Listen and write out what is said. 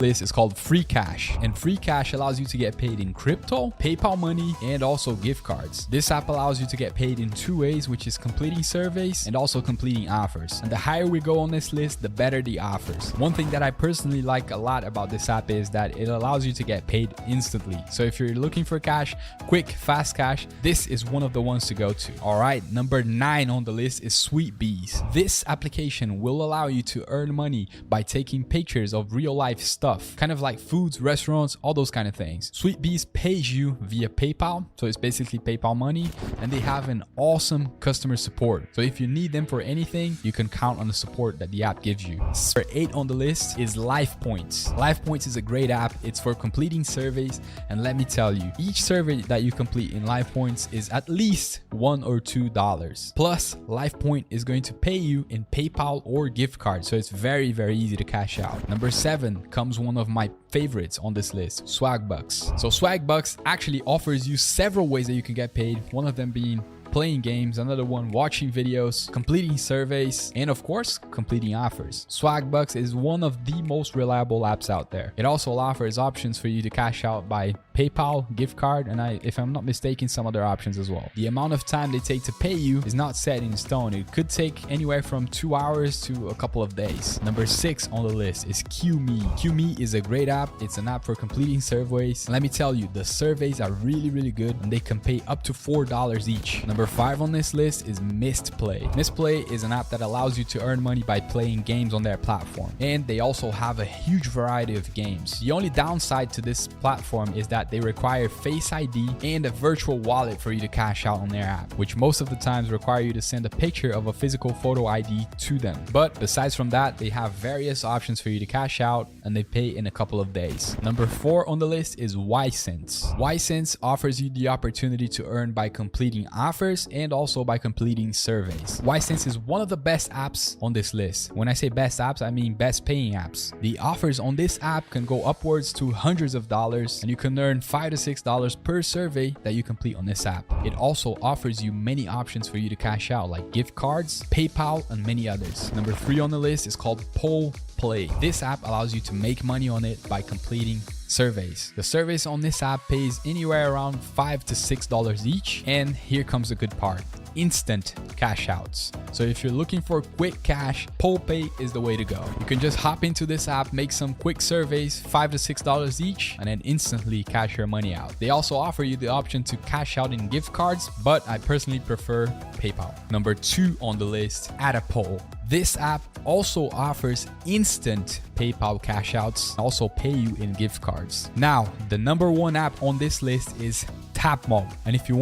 list is called Free Cash, and Free Cash allows you to get paid in crypto, PayPal money, and also gift cards. This app allows you to get paid in two ways, which is completing surveys and also completing offers. And the higher we go on this list, the better the offers. One thing that I personally like a lot about this app is that it allows you to get paid instantly. So if you're looking for cash, quick, fast cash, this is one of the ones to go to. All right, number 9 on the list is Sweetbees. This application will allow you to earn money by taking pictures of real life stuff, kind of like foods, restaurants, all those kind of things. Sweetbees pays you via PayPal, so it's basically PayPal money, and they have an awesome customer support. So if you need them for anything, you can count on the support that the app gives you. Number 8 on the list is LifePoints. LifePoints is a great app. It's for completing surveys, and let me tell you, each survey that you complete in LifePoints is at least $1 or $2. Plus, LifePoint is going to pay you in PayPal or gift cards, so it's very, very easy to cash out. Number 7 comes one of my favorites on this list, Swagbucks. So Swagbucks actually offers you several ways that you can get paid, one of them being playing games, another one watching videos, completing surveys, and of course, completing offers. Swagbucks is one of the most reliable apps out there. It also offers options for you to cash out by PayPal, gift card, and if I'm not mistaken, some other options as well. The amount of time they take to pay you is not set in stone. It could take anywhere from 2 hours to a couple of days. Number 6 on the list is QMe. QMe is a great app. It's an app for completing surveys. And let me tell you, the surveys are really, really good, and they can pay up to $4 each. Number 5 on this list is Mistplay. Mistplay is an app that allows you to earn money by playing games on their platform, and they also have a huge variety of games. The only downside to this platform is that they require Face ID and a virtual wallet for you to cash out on their app, which most of the times require you to send a picture of a physical photo ID to them. But besides from that, they have various options for you to cash out, and they pay in a couple of days. Number 4 on the list is YCents. YCents offers you the opportunity to earn by completing offers and also by completing surveys. YCents is one of the best apps on this list. When I say best apps, I mean best paying apps. The offers on this app can go upwards to hundreds of dollars, and you can earn $5 to $6 per survey that you complete on this app. It also offers you many options for you to cash out, like gift cards, PayPal, and many others. Number 3 on the list is called PollPlay. This app allows you to make money on it by completing surveys. The surveys on this app pays anywhere around $5 to $6 each, and here comes the good part: instant cash outs. So if you're looking for quick cash, PollPlay is the way to go. You can just hop into this app, make some quick surveys, $5 to $6 each, and then instantly cash your money out. They also offer you the option to cash out in gift cards, but I personally prefer PayPal. Number 2 on the list, Attapoll. This app also offers instant PayPal cash outs, also pay you in gift cards. Now, the number 1 app on this list is Tapmob. And if you